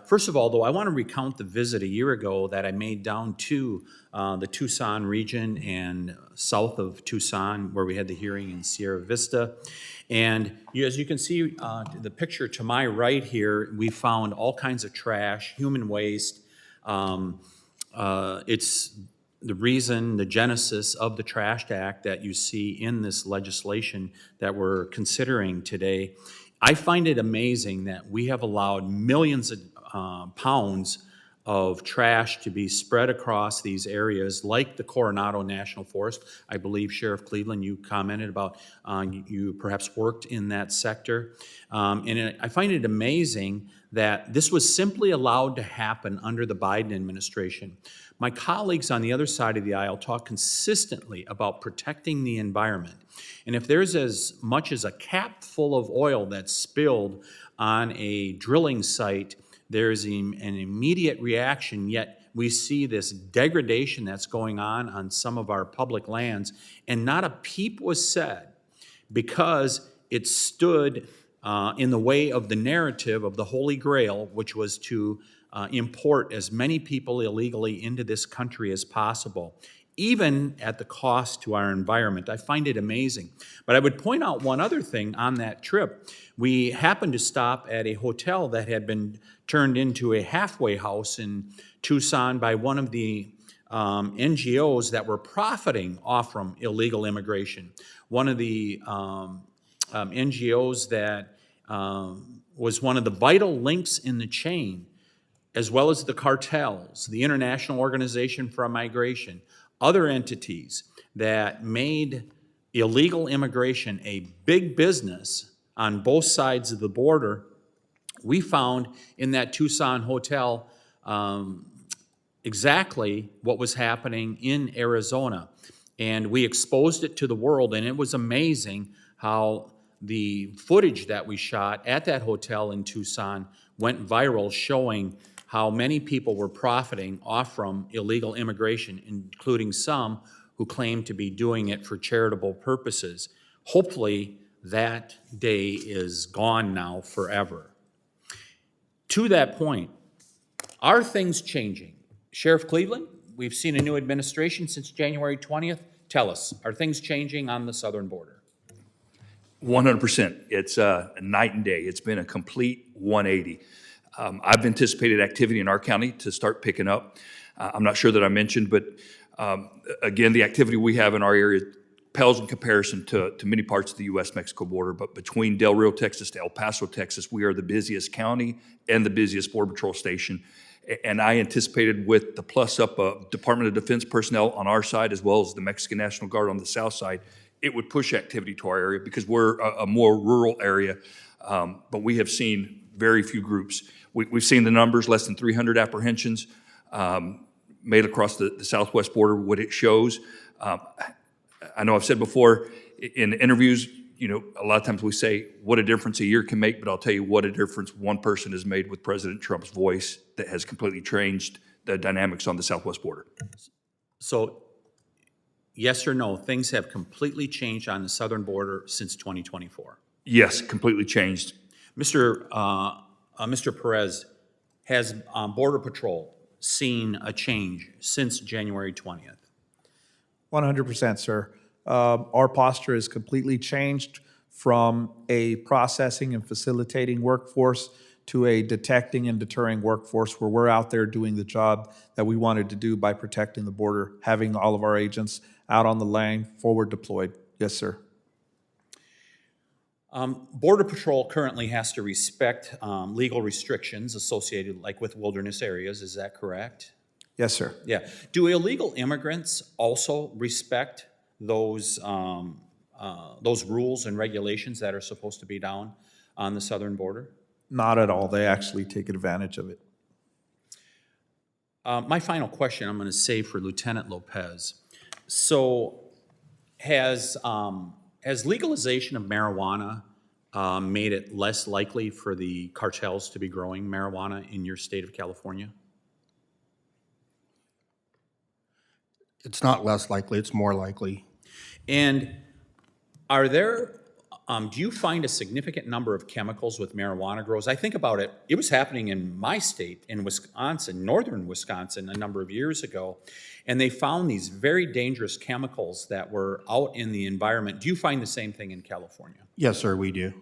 First of all, though, I want to recount the visit a year ago that I made down to the Tucson region and south of Tucson, where we had the hearing in Sierra Vista. And as you can see, the picture to my right here, we found all kinds of trash, human waste. It's the reason, the genesis of the Trash Act that you see in this legislation that we're considering today. I find it amazing that we have allowed millions of pounds of trash to be spread across these areas like the Coronado National Forest. I believe, Sheriff Cleveland, you commented about you perhaps worked in that sector. I find it amazing that this was simply allowed to happen under the Biden administration. My colleagues on the other side of the aisle talk consistently about protecting the environment. And if there's as much as a cap full of oil that's spilled on a drilling site, there's an immediate reaction, yet we see this degradation that's going on some of our public lands, and not a peep was said because it stood in the way of the narrative of the Holy Grail, which was to import as many people illegally into this country as possible, even at the cost to our environment. I find it amazing. But I would point out one other thing on that trip. We happened to stop at a hotel that had been turned into a halfway house in Tucson by one of the NGOs that were profiting off from illegal immigration. One of the NGOs that was one of the vital links in the chain, as well as the cartels, the International Organization for Migration, other entities that made illegal immigration a big business on both sides of the border. We found in that Tucson hotel exactly what was happening in Arizona. And we exposed it to the world, and it was amazing how the footage that we shot at that hotel in Tucson went viral, showing how many people were profiting off from illegal immigration, including some who claimed to be doing it for charitable purposes. Hopefully, that day is gone now forever. To that point, are things changing? Sheriff Cleveland, we've seen a new administration since January 20th. Tell us, are things changing on the southern border? 100%. It's a night and day. It's been a complete 180. I've anticipated activity in our county to start picking up. I'm not sure that I mentioned, but again, the activity we have in our area pales in comparison to many parts of the U.S.-Mexico border. But between Del Rio, Texas to El Paso, Texas, we are the busiest county and the busiest Border Patrol station. And I anticipated with the plus up of Department of Defense personnel on our side, as well as the Mexican National Guard on the south side, it would push activity to our area because we're a more rural area. But we have seen very few groups. We've seen the numbers, less than 300 apprehensions made across the southwest border. What it shows, I know I've said before in interviews, a lot of times we say what a difference a year can make, but I'll tell you what a difference one person has made with President Trump's voice that has completely changed the dynamics on the southwest border. So, yes or no, things have completely changed on the southern border since 2024? Yes, completely changed. Mr. Perez, has Border Patrol seen a change since January 20th? 100%, sir. Our posture has completely changed from a processing and facilitating workforce to a detecting and deterring workforce, where we're out there doing the job that we wanted to do by protecting the border, having all of our agents out on the lane, forward deployed. Yes, sir. Border Patrol currently has to respect legal restrictions associated like with wilderness areas. Is that correct? Yes, sir. Yeah. Do illegal immigrants also respect those rules and regulations that are supposed to be down on the southern border? Not at all. They actually take advantage of it. My final question I'm going to save for Lieutenant Lopez. So has legalization of marijuana made it less likely for the cartels to be growing marijuana in your state of California? It's not less likely, it's more likely. And are there Do you find a significant number of chemicals with marijuana grows? I think about it, it was happening in my state, in Wisconsin, northern Wisconsin, a number of years ago, and they found these very dangerous chemicals that were out in the environment. Do you find the same thing in California? Yes, sir, we do.